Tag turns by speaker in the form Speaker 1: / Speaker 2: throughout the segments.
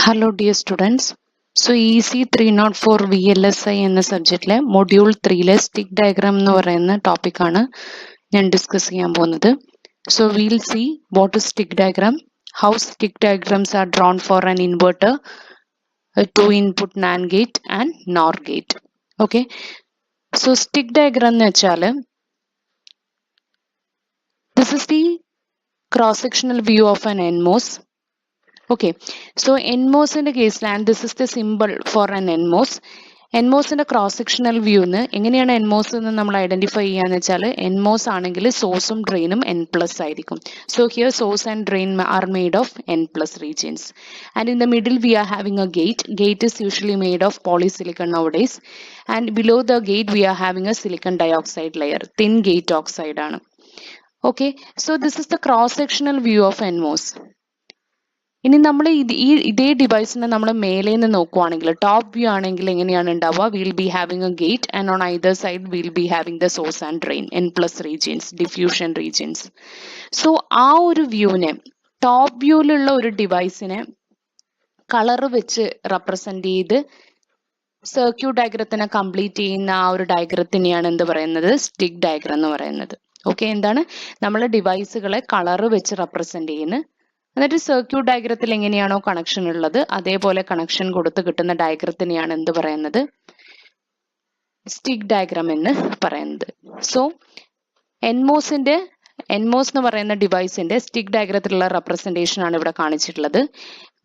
Speaker 1: Hello dear students. So EC304 Vlsi എന്ന സബ്ജക്റ്റിലെ module 3ലെ stick diagram എന്ന് പറയുന്ന ടോപ്പിക്കാണ് ഞാൻ ഡിസ്കസ് ചെയ്യാൻ പോകുന്നത്. So we'll see what is stick diagram, how stick diagrams are drawn for an inverter, a 2-input NAND gate and NOR gate. Okay. So stick diagram എന്ന് വെച്ചാൽ this is the cross-sectional view of an Nmos. Okay, so Nmos in the case and this is the symbol for an Nmos. Nmos in the cross-sectional view എങ്ങനെയാണ് Nmos എന്ന് നമ്മൾ identify ചെയ്യാന്ന് വെച്ചാൽ Nmos ആണെങ്കിൽ സോഴ്സും ഡ്രെയിനും n plus ആയിരിക്കും. So here source and drain are made of n plus regions. And in the middle we are having a gate. Gate is usually made of polysilicon nowadays. And below the gate we are having a silicon dioxide layer. Thin gate oxide ആണ്. Okay, so this is the cross-sectional view of Nmos. ഇനി നമ്മൾ ഇതേ ഡിവൈസിനെ നമ്മൾ മേലെ നിന്ന് നോക്കുവാണെങ്കിൽ top view ആണെങ്കിൽ എങ്ങനെയാണ് ഉണ്ടാവുക? Will be having A gate and on either side will be having the source and drain n plus regions diffusion regions. So ആ ഒരു വ്യൂവിനെ ടോപ്പ് വ്യൂവിലുള്ള ഒരു ഡിവൈസിനെ കളർ വെച്ച് റെപ്രസെന്റ് ചെയ്ത് സർക്യൂട്ട് ഡയഗ്രത്തിനെ കംപ്ലീറ്റ് ചെയ്യുന്ന ആ ഒരു ഡയഗ്രത്തിനെയാണ് എന്ത് പറയുന്നത്? സ്റ്റിക്ക് ഡയഗ്രം എന്ന് പറയുന്നത്. ഓക്കെ, എന്താണ് നമ്മൾ ഡിവൈസുകളെ കളർ വെച്ച് റെപ്രസെന്റ് ചെയ്യുന്നത്. എന്നിട്ട് സർക്യൂട്ട് ഡയഗ്രത്തിൽ എങ്ങനെയാണോ കണക്ഷൻ ഉള്ളത് അതേപോലെ കണക്ഷൻ കൊടുത്ത് കിട്ടുന്ന ഡയഗ്രത്തിനെയാണ് എന്ത് പറയുന്നത്? സ്റ്റിക്ക് ഡയഗ്രാം എന്ന് പറയുന്നത്. സോ Nmos എന്ന് പറയുന്ന ഡിവൈസിന്റെ സ്റ്റിക്ക് ഡയഗ്രത്തിലുള്ള റെപ്രസെന്റേഷൻ ആണ് ഇവിടെ കാണിച്ചിട്ടുള്ളത്.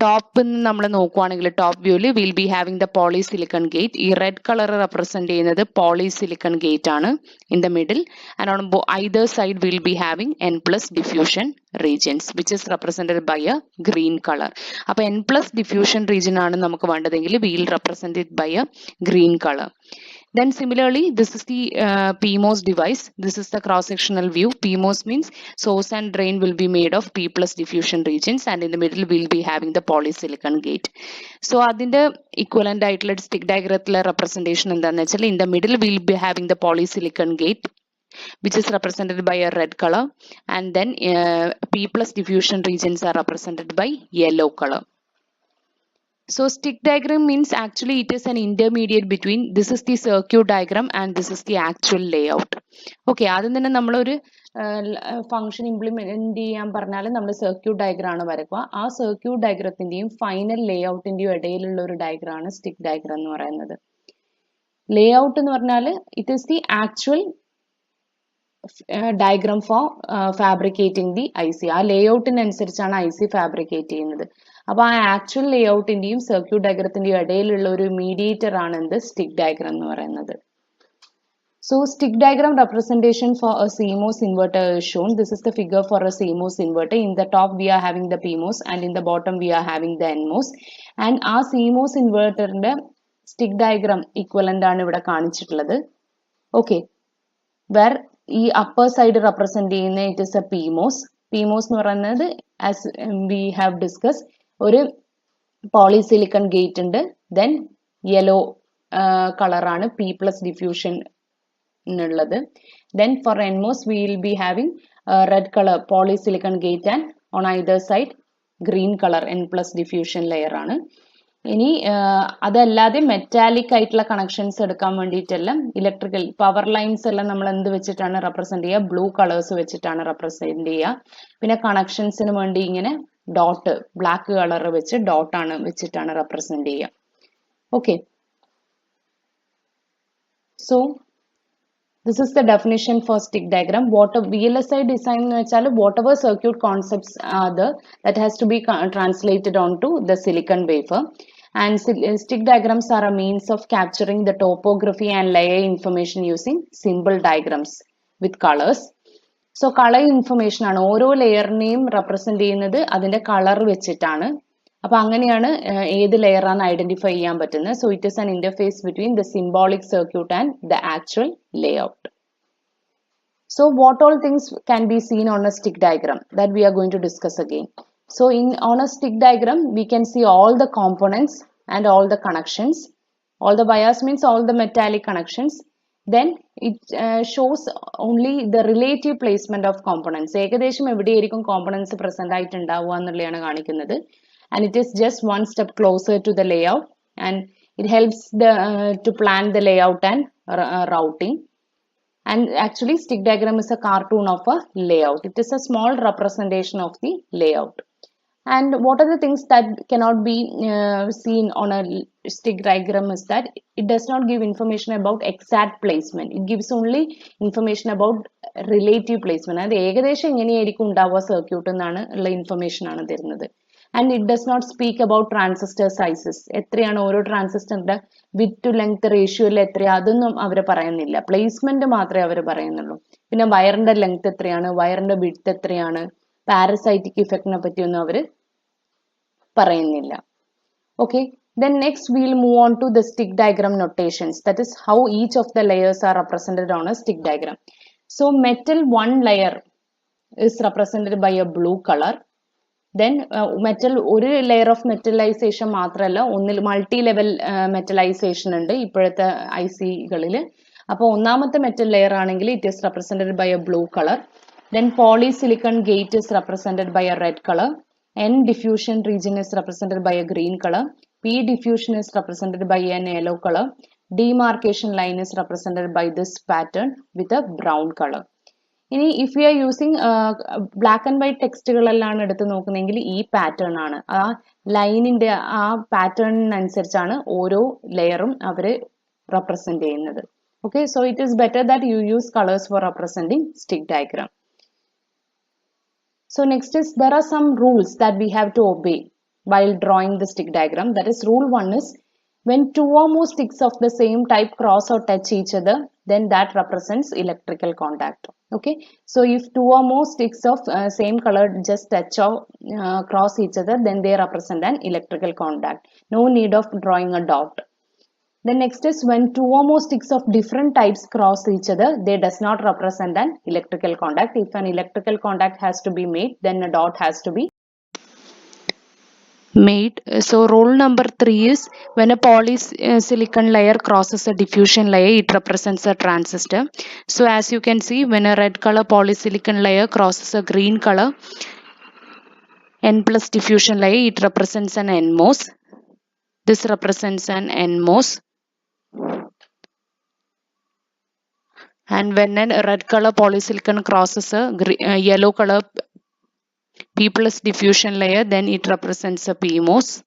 Speaker 1: ടോപ്പ് നമ്മൾ നോക്കുവാണെങ്കിൽ ടോപ്പ് വ്യൂവിൽ will be having the polysilicon gate. ഈ റെഡ് കളർ റെപ്രസെന്റ് ചെയ്യുന്നത് പോളിസിലിക്കൺ ഗേറ്റ് ആണ് in the middle. And on either side will be having n plus diffusion regions which is represented by a green colour. അപ്പൊ n plus diffusion region ആണ് നമുക്ക് വേണ്ടതെങ്കിൽ will represented by a green colour. Then similarly, this is the Pmos device. This is the cross-sectional view. Pmos means source and drain will be made of P plus diffusion regions and in the middle will be having the polysilicon gate. So adinte equivalent ആയിട്ടുള്ള stick diagramത്തിലെ representation എന്താണെന്ന് വെച്ചാൽ in the middle will be having the polysilicon gate which is represented by a red color and then P plus diffusion regions are represented by yellow color. So stick diagram means actually it is an intermediate between this is the circuit diagram and this is the actual layout. Okay, ആദ്യം തന്നെ നമ്മളൊരു function implement ചെയ്യാൻ പറഞ്ഞാൽ നമ്മൾ circuit diagram ആണ് വരയ്ക്കുക. ആ circuit ഡയഗ്രത്തിന്റെയും final ലേഔട്ടിന്റെയും ഇടയിലുള്ള ഒരു ഡയഗ്രാം ആണ് സ്റ്റിക്ക് ഡയഗ്രാം എന്ന് പറയുന്നത്. ലേഔട്ട് എന്ന് പറഞ്ഞാൽ it is the actual diagram four fabricating the IC. ആ ലേഔട്ടിനനുസരിച്ചാണ് IC ഫാബ്രിക്കേറ്റ് ചെയ്യുന്നത്. അപ്പൊ ആ ആക്ച്വൽ ലേഔട്ടിന്റെയും സർക്യൂട്ട് ഡയഗ്രത്തിന്റെയും ഇടയിലുള്ള ഒരു മീഡിയേറ്റർ ആണ് എന്ത്? സ്റ്റിക്ക് ഡയഗ്രാം എന്ന് പറയുന്നത്. So stick diagram representation for a Cmos inverter is shown. This is the figure for a Cmos inverter. In the top we are having the Pmos and in the bottom we are having the Nmos. And ആ Cmos inverterന്റെ stick diagram equivalent ആണ് ഇവിടെ കാണിച്ചിട്ടുള്ളത്. Okay, where ഈ upper side represent ചെയ്യുന്ന it is a Pmos. Pmos എന്ന് പറയുന്നത് as we have discussed ഒരു polysilicon gate ഉണ്ട്. ദെൻ യെല്ലോ കളർ ആണ് P പ്ലസ് ഡിഫ്യൂഷൻ ഉള്ളത്. Then for Nmos we will be having red colour polysilicon gate and on either side green colour n plus diffusion layer ആണ്. ഇനി അതല്ലാതെ metallic ആയിട്ടുള്ള connections എടുക്കാൻ വേണ്ടിയിട്ടെല്ലാം electrical power lines എല്ലാം നമ്മൾ എന്ത് വെച്ചിട്ടാണ് റെപ്രസെന്റ് ചെയ്യുക? ബ്ലൂ കളേഴ്സ് വെച്ചിട്ടാണ് റെപ്രസെന്റ് ചെയ്യുക. പിന്നെ കണക്ഷൻസിന് വേണ്ടി ഇങ്ങനെ ഡോട്ട് ബ്ലാക്ക് കളർ വെച്ച് ഡോട്ടാണ് വെച്ചിട്ടാണ് റെപ്രസെന്റ് ചെയ്യുക. Okay, so this is the definition for stick diagram. VLSI design എന്ന് വെച്ചാൽ whatever circuit concepts are there that has to be translated onto the silicon wafer. And stick diagrams are a means of capturing the topography and layer information using symbol diagrams with colors. So colour information ആണ് ഓരോ ലെയറിനെയും represent ചെയ്യുന്നത് അതിന്റെ colour വെച്ചിട്ടാണ്. അപ്പൊ അങ്ങനെയാണ് ഏത് layer ആണ് identify ചെയ്യാൻ പറ്റുന്നത്. So it is an interface between the symbolic circuit and the actual layout. So what all things can be seen on a stick diagram that we are going to discuss again. So on a stick diagram we can see all the components and all the connections. All the wires means all the metallic connections. Then it shows only the relative placement of components. ഏകദേശം എവിടെയായിരിക്കും components present ആയിട്ട് ഉണ്ടാവുക എന്നുള്ളതാണ് കാണിക്കുന്നത്. and it is just one step closer to the layout, and it helps to plan the layout and routing. And actually stick diagram is a cartoon of a layout. It is a small representation of the layout. And what are the things that cannot be seen on a stick diagram is that it does not give information about exact placement. It gives only information about relative placement. And circuit information. And it does not speak about transistor sizes. Transistor width to length ratio placement wire length wire width parasitic effect okay, then next we'll move on to the stick diagram notations. That is how each of the layers are represented on a stick diagram. So metal one layer is represented by a blue color. Then metal one layer of metallization മാത്രല്ല ഒന്നിൽ multi level metallization ഉണ്ട് ഇപ്പോഴത്തെ IC-കളിൽ. അപ്പോൾ ഒന്നാമത്തെ metal layer ആണെങ്കിൽ it is represented by a blue color. Then polysilicon gate is represented by a red color. N diffusion region is represented by a green color. P diffusion is represented by an yellow color. Demarcation line is represented by this pattern with a brown color. If we are using black and white text, this pattern line in the pattern layer represented. Okay, so it is better that you use colors for representing stick diagram. So next is there are some rules that we have to obey while drawing the stick diagram. That is, rule 1 is when two or more sticks of the same type cross or touch each other, then that represents electrical contact. Okay, so if two or more sticks of same color just touch or cross each other, then they represent an electrical contact. No need of drawing a dot. The next is when two or more sticks of different types cross each other, they does not represent an electrical contact. If an electrical contact has to be made, then a dot has to be made. So rule number 3 is when a polysilicon layer crosses a diffusion layer, it represents a transistor. So as you can see, when a red color polysilicon layer crosses a green color N plus diffusion layer, it represents an Nmos. This represents an Nmos. And when a red color polysilicon crosses a yellow color P plus diffusion layer, then it represents a PMOS.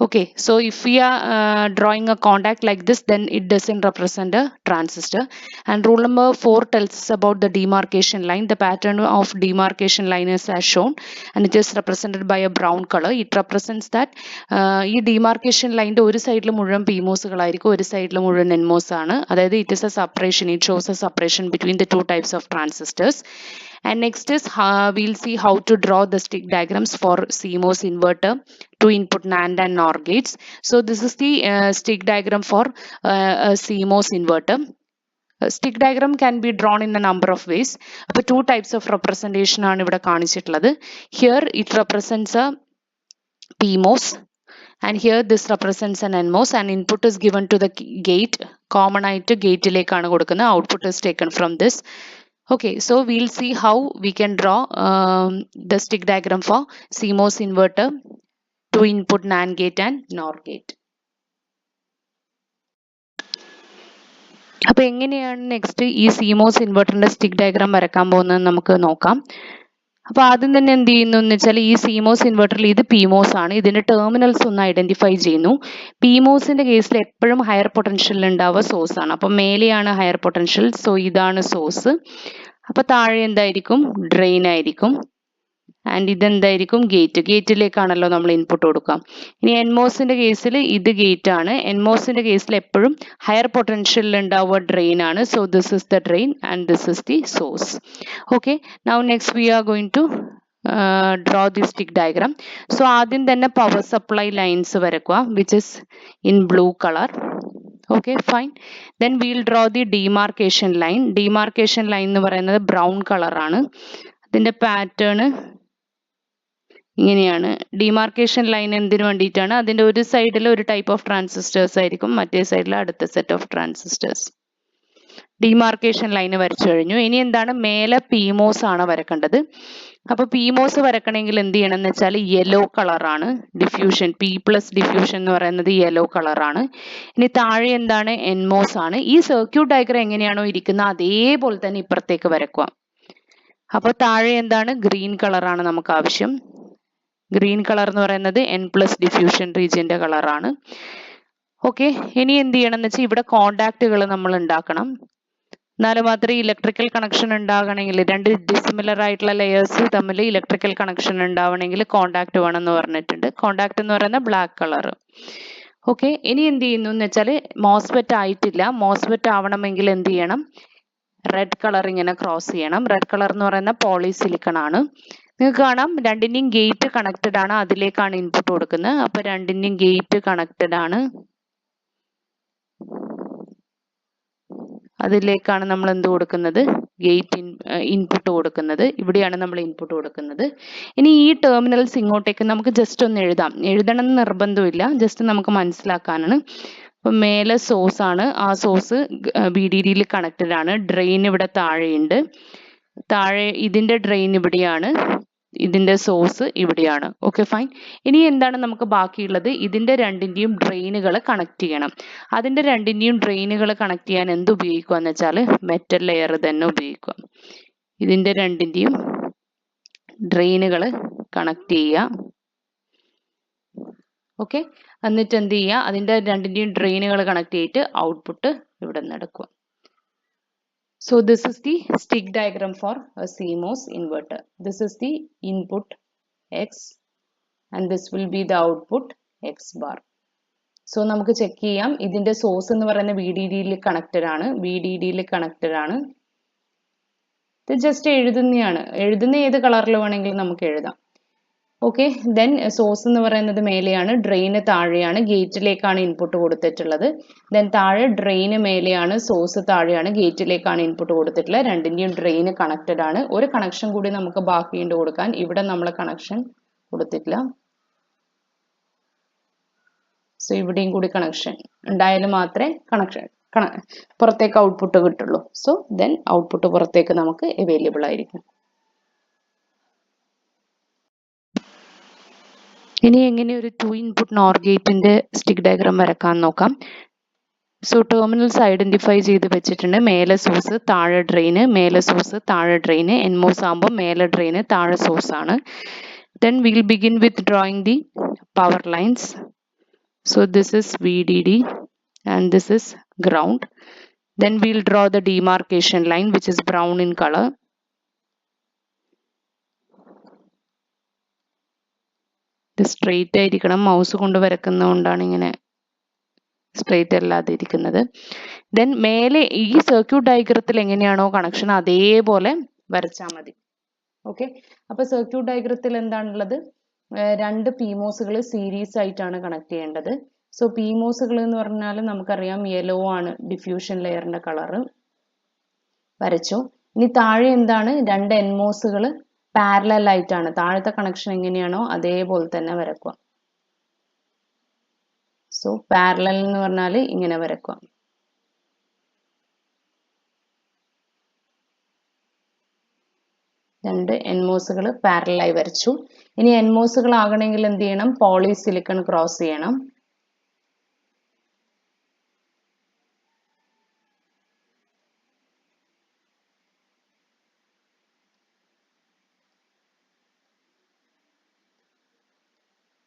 Speaker 1: Okay, so if we are drawing a contact like this, then it doesn't represent a transistor. And rule number 4 tells us about the demarcation line. The pattern of demarcation line is as shown, and it is represented by a brown color. It represents that this demarcation line one side muഴുവൻ PMOS ഒരു side മുഴുവൻ Nmos ആണ്. അതായത് it is a separation. It shows a separation between the two types of transistors. And next is we'll see how to draw the stick diagrams for Cmos inverter, 2 input Nand and NOR gates. So this is the stick diagram for a Cmos inverter. Stick diagram can be drawn in a number of ways. But two types of representation are ഇവിടെ കാണിച്ചിട്ടുള്ളത്. Here it represents a PMOS, and here this represents an Nmos, and input is given to the gate. Common ആയിട്ട് ഗേറ്റിലേക്കാണ് കൊടുക്കുന്നത്. Output is taken from this. Okay, so we'll see how we can draw the stick diagram for Cmos inverter, 2 input NAND gate and NOR gate. അപ്പോൾ എങ്ങനെയാണ് next ഈ CMOS ഇൻവെർട്ടറിന്റെ stick diagram വരക്കാൻ പോകുന്നത് നമുക്ക് നോക്കാം. അപ്പോൾ ആദ്യം തന്നെ എന്ത് ചെയ്യുന്നു എന്ന് വെച്ചാൽ ഈ CMOS ഇൻവെർട്ടറിൽ ഇത് PMOS ആണ്. ഇതിന്റെ ടെർമിനൽസ് ഒന്ന് ഐഡന്റിഫൈ ചെയ്യുന്നു. PMOSന്റെ കേസിൽ എപ്പോഴും ഹയർ പൊട്ടൻഷ്യൽ ഉണ്ടാവുക സോഴ്സ് ആണ്. അപ്പോൾ മേലെയാണ് ഹയർ പൊട്ടൻഷ്യൽ, സോ ഇതാണ് സോഴ്സ്. അപ്പോൾ താഴെ എന്തായിരിക്കും? ഡ്രെയിൻ ആയിരിക്കും. ആൻഡ് ഇതെന്തായിരിക്കും? ഗേറ്റിലേക്കാണല്ലോ നമ്മൾ ഇൻപുട്ട് കൊടുക്കാം. ഇനി എൻമോസിന്റെ കേസിൽ ഇത് ഗേറ്റ് ആണ്. എൻമോസിന്റെ കേസിൽ എപ്പോഴും ഹയർ പൊട്ടൻഷ്യൽ ഉണ്ടാവുക ഡ്രെയിൻ ആണ്. So this is the drain and this is the source. Okay, now next we are going to draw the stick diagram. So ആദ്യം തന്നെ പവർ സപ്ലൈ ലൈൻസ് വരക്കുക, which is in blue color. Okay, fine. Then we'll draw the demarcation line. Demarcation line എന്ന് പറയുന്നത് brown color ആണ്. അതിന്റെ pattern ഇങ്ങനെയാണ്. Demarcation line എന്തിനു വേണ്ടിയിട്ടാണ്? അതിന്റെ ഒരു സൈഡിൽ ഒരു ടൈപ്പ് ഓഫ് ട്രാൻസിസ്റ്റേഴ്സ് ആയിരിക്കും, മറ്റേ സൈഡിൽ അടുത്ത set of transistors. Demarcation line വരച്ചു കഴിഞ്ഞു. ഇനി എന്താണ്? മേലെ PMOS ആണ് വരക്കേണ്ടത്. അപ്പോൾ PMOS വരക്കണമെങ്കിൽ എന്ത് ചെയ്യണം എന്ന് വെച്ചാൽ യെല്ലോ കളറാണ് ഡിഫ്യൂഷൻ, P+ ഡിഫ്യൂഷൻ എന്ന് പറയുന്നത് യെല്ലോ കളറാണ്. ഇനി താഴെ എന്താണ്, NMOS ആണ്. ഈ സർക്യൂട്ട് ഡയഗ്രം എങ്ങനെയാണോ ഇരിക്കുന്നത് അതേപോലെ തന്നെ ഇപ്പുറത്തേക്ക് വരക്കുക. അപ്പോൾ താഴെ എന്താണ്, ഗ്രീൻ കളറാണ് നമുക്ക് ആവശ്യം. ഗ്രീൻ കളർ എന്ന് പറയുന്നത് N+ ഡിഫ്യൂഷൻ റീജിയന്റെ കളറാണ്. ഓക്കെ, ഇനി എന്ത് ചെയ്യണം എന്ന് വെച്ചാൽ ഇവിടെ കോണ്ടാക്റ്റുകൾ നമ്മൾ ഉണ്ടാക്കണം. എന്നാലും മാത്രമേ ഇലക്ട്രിക്കൽ കണക്ഷൻ ഉണ്ടാകണമെങ്കിൽ, രണ്ട് ഡിസിമിലർ ആയിട്ടുള്ള ലെയേഴ്സ് തമ്മിൽ ഇലക്ട്രിക്കൽ കണക്ഷൻ ഉണ്ടാവണമെങ്കിൽ കോണ്ടാക്ട് വേണം എന്ന് പറഞ്ഞിട്ടുണ്ട്. കോണ്ടാക്ട് എന്ന് പറയുന്നത് ബ്ലാക്ക് കളർ. ഓക്കെ, ഇനി എന്ത് ചെയ്യുന്നു എന്ന് വെച്ചാൽ മോസ്ഫെറ്റ് ആയിട്ടില്ല. മോസ്ഫെറ്റ് ആവണമെങ്കിൽ എന്ത് ചെയ്യണം, റെഡ് കളർ ഇങ്ങനെ ക്രോസ് ചെയ്യണം. റെഡ് കളർ എന്ന് പറയുന്ന പോളിസിലിക്കൺ ആണ്. നിങ്ങൾക്ക് കാണാം രണ്ടിന്റെയും ഗേറ്റ് കണക്റ്റഡ് ആണ്, അതിലേക്കാണ് ഇൻപുട്ട് കൊടുക്കുന്നത്. അപ്പൊ രണ്ടിന്റെയും ഗേറ്റ് കണക്റ്റഡ് ആണ്, അതിലേക്കാണ് നമ്മൾ എന്ത് കൊടുക്കുന്നത്, ഗേറ്റ് ഇൻപുട്ട് കൊടുക്കുന്നത്. ഇവിടെയാണ് നമ്മൾ ഇൻപുട്ട് കൊടുക്കുന്നത്. ഇനി ഈ ടെർമിനൽസ് ഇങ്ങോട്ടേക്ക് നമുക്ക് ജസ്റ്റ് ഒന്ന് എഴുതണം എന്ന് നിർബന്ധമില്ല, ജസ്റ്റ് നമുക്ക് മനസ്സിലാക്കാനാണ്. അപ്പം മേലെ സോഴ്സ് ആണ്, ആ സോഴ്സ് VDD കണക്റ്റഡ് ആണ്. ഡ്രെയിൻ ഇവിടെ താഴെയുണ്ട്, താഴെ ഇതിന്റെ ഡ്രെയിൻ ഇവിടെയാണ്, ഇതിന്റെ സോഴ്സ് ഇവിടെയാണ്. Okay fine. ഇനി എന്താണ് നമുക്ക് ബാക്കിയുള്ളത്, ഇതിന്റെ രണ്ടിന്റെയും ഡ്രെയിനുകൾ കണക്ട് ചെയ്യണം. അതിന്റെ രണ്ടിന്റെയും ഡ്രെയിനുകൾ കണക്ട് ചെയ്യാൻ എന്ത് ഉപയോഗിക്കുക എന്ന് വെച്ചാൽ മെറ്റൽ ലെയർ തന്നെ ഉപയോഗിക്കുക. ഇതിന്റെ രണ്ടിന്റെയും ഡ്രെയിനുകൾ കണക്ട് ചെയ്യുക. ഓക്കെ, എന്നിട്ട് എന്ത് ചെയ്യുക, അതിന്റെ രണ്ടിന്റെയും ഡ്രെയിനുകൾ കണക്ട് ചെയ്തിട്ട് ഔട്ട്പുട്ട് ഇവിടെ നിന്ന് എടുക്കുക. So this is the stick diagram for a CMOS inverter. This is the input X and this will be the output X bar. So നമുക്ക് ചെക്ക് ചെയ്യാം, ഇതിന്റെ സോഴ്സ് എന്ന് പറയുന്നത് VDD കണക്റ്റഡ് ആണ്, VDD കണക്റ്റഡ് ആണ്. ഇത് ജസ്റ്റ് എഴുതുന്ന ഏത് കളറിൽ വേണമെങ്കിലും നമുക്ക് എഴുതാം. ഓക്കെ, ദെൻ സോഴ്സ് എന്ന് പറയുന്നത് മേലെയാണ്, ഡ്രെയിന് താഴെയാണ്, ഗേറ്റിലേക്കാണ് ഇൻപുട്ട് കൊടുത്തിട്ടുള്ളത്. ദെൻ താഴെ ഡ്രെയിന് മേലെയാണ്, സോഴ്സ് താഴെയാണ്, ഗേറ്റിലേക്കാണ് ഇൻപുട്ട് കൊടുത്തിട്ടുള്ളത്. രണ്ടിന്റെയും ഡ്രെയിന് കണക്റ്റഡ് ആണ്. ഒരു കണക്ഷൻ കൂടി നമുക്ക് ബാക്കിയുണ്ട് കൊടുക്കാൻ. ഇവിടെ നമ്മൾ കണക്ഷൻ കൊടുത്തിട്ടില്ല. സോ ഇവിടെയും കൂടി കണക്ഷൻ ഉണ്ടായാലും മാത്രമേ പുറത്തേക്ക് ഔട്ട്പുട്ട് കിട്ടുള്ളൂ. സോ ദെൻ ഔട്ട്പുട്ട് പുറത്തേക്ക് നമുക്ക് അവൈലബിൾ ആയിരിക്കും. ഇനി എങ്ങനെ ഒരു 2 ഇൻപുട്ട് NOR ഗേറ്റിന്റെ സ്റ്റിക്ക് ഡയഗ്രാം വരക്കാൻ നോക്കാം. സോ ടെർമിനൽസ് ഐഡന്റിഫൈ ചെയ്ത് വെച്ചിട്ടുണ്ട്. മേലെ സോഴ്സ്, താഴെ ഡ്രെയിന്, മേലെ സോഴ്സ്, താഴെ ഡ്രെയിന്. NMOS ആകുമ്പോൾ മേലെ ഡ്രെയിന്, താഴെ സോഴ്സ് ആണ്. Then we'll begin with drawing the power lines. So this is VDD and this is ground. Then we'll draw the demarcation line which is brown in color. ഇത് straight ആയിരിക്കണം, mouse കൊണ്ട് വരക്കുന്നതുകൊണ്ടാണ് ഇങ്ങനെ straight അല്ലാതെ ഇരിക്കുന്നത്. Then മേലെ ഈ circuit ഡയഗ്രത്തിൽ എങ്ങനെയാണോ connection അതേപോലെ വരച്ചാൽ മതി. ഓക്കെ, അപ്പൊ സർക്യൂട്ട് ഡയഗ്രത്തിൽ എന്താണുള്ളത്, രണ്ട് PMOSകൾ സീരീസ് ആയിട്ടാണ് കണക്ട് ചെയ്യേണ്ടത്. സോ PMOSകൾ എന്ന് പറഞ്ഞാൽ നമുക്കറിയാം യെല്ലോ ആണ് ഡിഫ്യൂഷൻ ലെയറിന്റെ കളറ്, വരച്ചു. ഇനി താഴെ എന്താണ്, രണ്ട് NMOSകൾ പാരലൽ ആയിട്ടാണ്, താഴത്തെ കണക്ഷൻ എങ്ങനെയാണോ അതേപോലെ തന്നെ വരക്കുക. സോ പാരലൽ എന്ന് പറഞ്ഞാൽ ഇങ്ങനെ വരക്കുക. രണ്ട് NMOSകൾ പാരലലായി വരച്ചു. ഇനി NMOSകൾ ആകണമെങ്കിൽ എന്ത് ചെയ്യണം, പോളിസിലിക്കൺ ക്രോസ് ചെയ്യണം.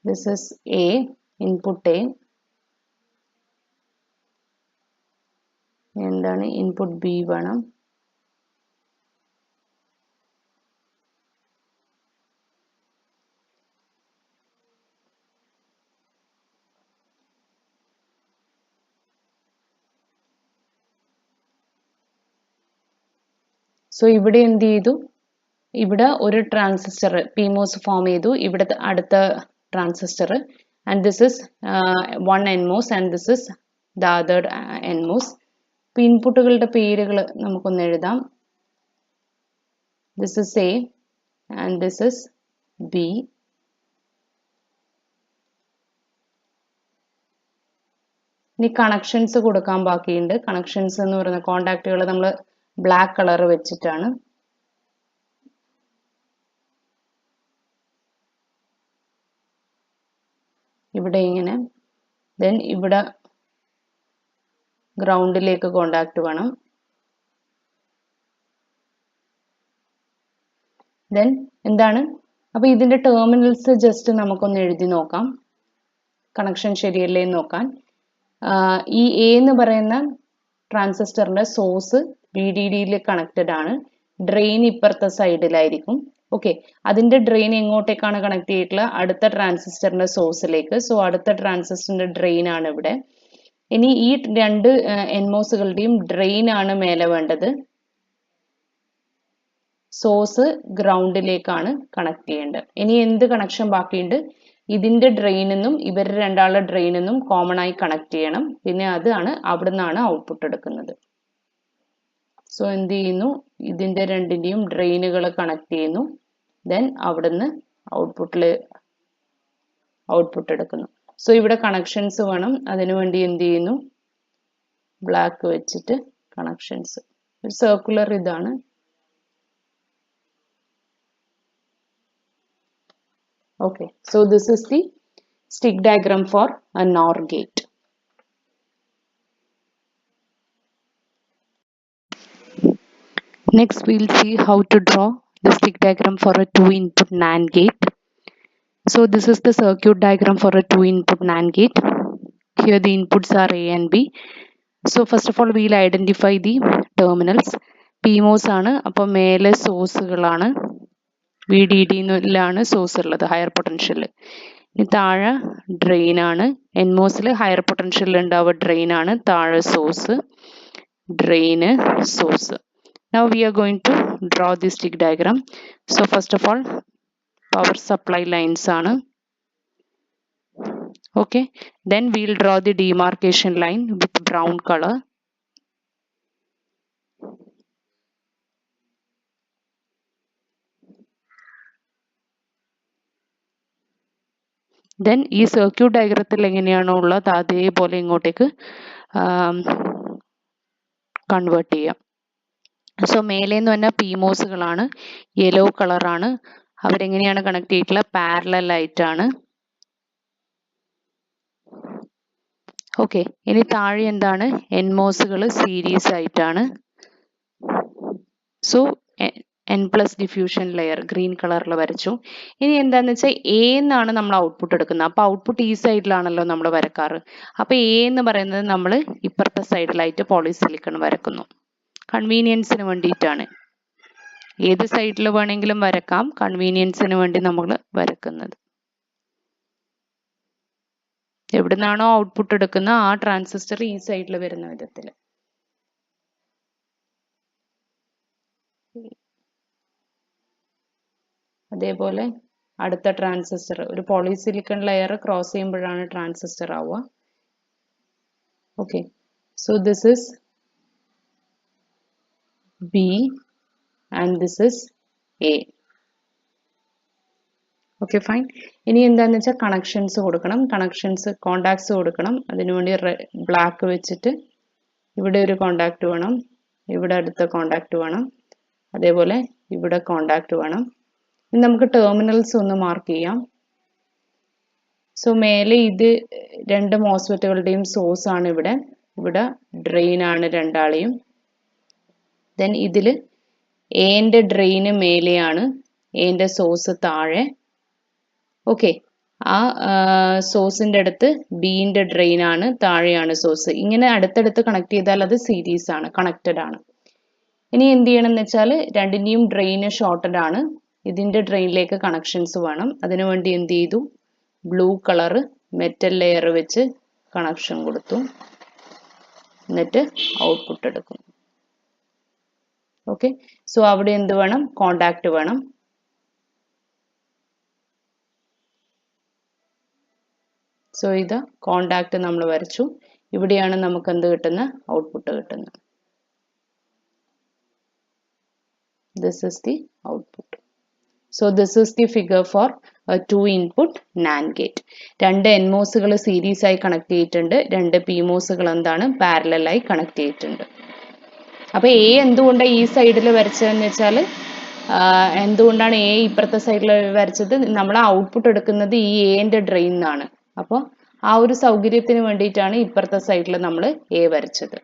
Speaker 1: This is A, input A. എന്താണ്, ഇൻപുട്ട് B വേണം. സോ ഇവിടെ എന്ത് ചെയ്തു, ഇവിടെ ഒരു ട്രാൻസിസ്റ്റർ PMOS ഫോം ചെയ്തു, ഇവിടെ അടുത്ത transistor, and this is one NMOS and this is the other NMOS. ഇപ്പോൾ ഇൻപുട്ടുകളുടെ പേരുകൾ നമുക്കൊന്ന് എഴുതാം. This is A and this is B. ഇനി കണക്ഷൻസ് കൊടുക്കാൻ ബാക്കിയുണ്ട്. കണക്ഷൻസ് എന്ന് പറയുന്ന കോണ്ടാക്റ്റുകൾ നമ്മൾ ബ്ലാക്ക് കളർ വെച്ചിട്ടാണ്. ഇവിടെ ഇങ്ങനെ, then ഇവിടെ ഗ്രൗണ്ടിലേക്ക് കോണ്ടാക്ട് വേണം. then എന്താണ്, അപ്പോൾ ഇതിന്റെ ടെർമിനൽസ് ജസ്റ്റ് നമുക്കൊന്ന് എഴുതി നോക്കാം, കണക്ഷൻ ശരിയല്ലേ എന്ന് നോക്കാൻ. ഈ എ എന്ന് പറയുന്ന ട്രാൻസിസ്റ്ററിന്റെ സോഴ്സ് VDD കണക്റ്റഡ് ആണ്, ഡ്രെയിൻ ഇപ്പുറത്തെ സൈഡിലായിരിക്കും. ഓക്കെ, അതിന്റെ ഡ്രെയിൻ എങ്ങോട്ടേക്കാണ് കണക്ട് ചെയ്തിട്ടുള്ളത്? അടുത്ത ട്രാൻസിസ്റ്ററിന്റെ സോഴ്സിലേക്ക്. സോ അടുത്ത ട്രാൻസിസ്റ്ററിന്റെ ഡ്രെയിൻ ആണ് ഇവിടെ. ഇനി ഈ രണ്ട് എൻമോസുകളുടെയും ഡ്രെയിൻ ആണ് മേലെ വേണ്ടത്, സോഴ്സ് ഗ്രൗണ്ടിലേക്കാണ് കണക്ട് ചെയ്യേണ്ടത്. ഇനി എന്ത് കണക്ഷൻ ബാക്കിയുണ്ട്? ഇതിന്റെ ഡ്രെയിനെന്നും ഇവർ രണ്ടാളുടെ ഡ്രെയിനെന്നും കോമൺ ആയി കണക്ട് ചെയ്യണം. പിന്നെ അതാണ് അവിടെ നിന്നാണ് ഔട്ട്പുട്ട് എടുക്കുന്നത്. സോ എന്ത് ചെയ്യുന്നു, ഇതിന്റെ രണ്ടിന്റെയും ഡ്രെയിനുകൾ കണക്ട് ചെയ്യുന്നു, ദെൻ അവിടുന്ന് ഔട്ട്പുട്ട് എടുക്കുന്നു. സോ ഇവിടെ കണക്ഷൻസ് വേണം, അതിനുവേണ്ടി എന്ത് ചെയ്യുന്നു, ബ്ലാക്ക് വെച്ചിട്ട് കണക്ഷൻസ്, ഒരു സർക്കുലർ ഇതാണ്. Okay, so this is the stick diagram for a NOR gate. Next, we'll see how to draw the stick diagram for a 2-input NAND gate. So this is the circuit diagram for a 2-input NAND gate. Here the inputs are A and B. So first of all, we'll identify the terminals. PMOS ആണ്, അപ്പോൾ മേലെ സോഴ്സുകളാണ്, VDD ലാണ് source ഉള്ളത്, higher potential. ഇനി താഴെ drain ആണ്, എൻമോസിൽ higher potential ഉണ്ടാവുക drain ആണ്, താഴെ source, drain, source. Now we are going to draw the stick diagram. So first of all, power supply lines ആണ്. Okay, then we'll draw the demarcation line with brown color. Then ഈ circuit ഡയഗ്രത്തിൽ എങ്ങനെയാണോ ഉള്ളത് അതേപോലെ ഇങ്ങോട്ടേക്ക് convert ചെയ്യാം. So മേലേന്ന് പറഞ്ഞാൽ PMOSകളാണ്, yellow കളറാണ്, അവരെങ്ങനെയാണ് കണക്ട് ചെയ്തിട്ടുള്ളത്? പാരലൽ ആയിട്ടാണ്. ഓക്കെ, ഇനി താഴെ എന്താണ്? എൻമോസുകൾ സീരീസ് ആയിട്ടാണ്. So N+ diffusion layer green കളറിൽ വരച്ചു. ഇനി എന്താന്ന് വെച്ചാൽ എ എന്നാണ് നമ്മൾ ഔട്ട്പുട്ട് എടുക്കുന്നത്. അപ്പോൾ ഔട്ട്പുട്ട് ഈ സൈഡിലാണല്ലോ നമ്മൾ വരക്കാറ്. അപ്പോൾ എ എന്ന് പറയുന്നത് നമ്മൾ ഇപ്പുറത്തെ സൈഡിലായിട്ട് പോളിസിലിക്കൺ വരക്കുന്നു, കൺവീനിയൻസിന് വേണ്ടിയിട്ടാണ്. ഏത് സൈഡിൽ വേണമെങ്കിലും വരക്കാം, കൺവീനിയൻസിന് വേണ്ടി നമ്മൾ വരക്കുന്നത്. എവിടുന്നാണോ ഔട്ട്പുട്ട് എടുക്കുന്ന ആ ട്രാൻസിസ്റ്റർ ഈ സൈഡിൽ വരുന്ന വിധത്തിൽ. അതേപോലെ അടുത്ത ട്രാൻസിസ്റ്റർ, ഒരു പോളിസിലിക്കൺ ലെയർ ക്രോസ് ചെയ്യുമ്പോഴാണ് ട്രാൻസിസ്റ്റർ ആവുക. Okay, so this is B and this is A. Okay fine. ഇനി എന്താണെന്ന് വെച്ചാൽ കണക്ഷൻസ് കൊടുക്കണം, കോണ്ടാക്ട്സ് കൊടുക്കണം. അതിനുവേണ്ടി ബ്ലാക്ക് വെച്ചിട്ട് ഇവിടെ ഒരു കോണ്ടാക്ട് വേണം, ഇവിടെ അടുത്ത കോണ്ടാക്ട് വേണം, അതേപോലെ ഇവിടെ കോണ്ടാക്ട് വേണം. ഇനി നമുക്ക് ടെർമിനൽസ് ഒന്ന് മാർക്ക് ചെയ്യാം. സോ മേലെ ഇത് രണ്ട് മോസ്ഫെറ്റുകളുടെയും സോഴ്സ് ആണ്, ഇവിടെ ഡ്രെയിൻ ആണ് രണ്ടാളെയും. ദെൻ ഇതിൽ എന്റെ ഡ്രെയിന് മേലെയാണ്, എന്റെ സോഴ്സ് താഴെ. ഓക്കെ, ആ സോഴ്സിന്റെ അടുത്ത് ബിന്റെ ഡ്രെയിൻ ആണ്, താഴെയാണ് സോഴ്സ്. ഇങ്ങനെ അടുത്തടുത്ത് കണക്ട് ചെയ്താൽ അത് സീരീസ് ആണ്, കണക്റ്റഡ് ആണ്. ഇനി എന്ത് ചെയ്യണം എന്ന് വെച്ചാൽ രണ്ടിന്റെയും ഡ്രെയിന് ഷോർട്ടഡ് ആണ്, ഇതിന്റെ ഡ്രെയിനിലേക്ക് കണക്ഷൻസ് വേണം. അതിനുവേണ്ടി എന്ത് ചെയ്തു, ബ്ലൂ കളർ മെറ്റൽ ലെയർ വെച്ച് കണക്ഷൻ കൊടുത്തു, എന്നിട്ട് ഔട്ട്പുട്ട് എടുക്കും. ഓക്കെ, സോ അവിടെ എന്ത് വേണം? കോണ്ടാക്ട് വേണം. സോ ഇത് കോണ്ടാക്ട് നമ്മൾ വരച്ചു. ഇവിടെയാണ് നമുക്ക് എന്ത് കിട്ടുന്ന? ഔട്ട്പുട്ട് കിട്ടുന്നത്. This is the output. So this is the figure for a 2-input NAND gate. രണ്ട് NMOSകൾ സീരീസ് ആയി കണക്ട് ചെയ്തിട്ടുണ്ട്, രണ്ട് PMOSകൾ എന്താണ്? പാരലൽ ആയി കണക്ട് ചെയ്തിട്ടുണ്ട്. അപ്പോൾ എ എന്തുകൊണ്ടാണ് ഈ സൈഡിൽ വരച്ചതെന്ന് വെച്ചാൽ, എന്തുകൊണ്ടാണ് എ ഇപ്പുറത്തെ സൈഡിൽ വരച്ചത്? നമ്മൾ ഔട്ട്പുട്ട് എടുക്കുന്നത് ഈ എന്റെ ഡ്രെയിൻ നിന്നാണ്. അപ്പോൾ ആ ഒരു സൗകര്യത്തിന് വേണ്ടിയിട്ടാണ് ഇപ്പുറത്തെ സൈഡിൽ നമ്മൾ എ വരച്ചത്.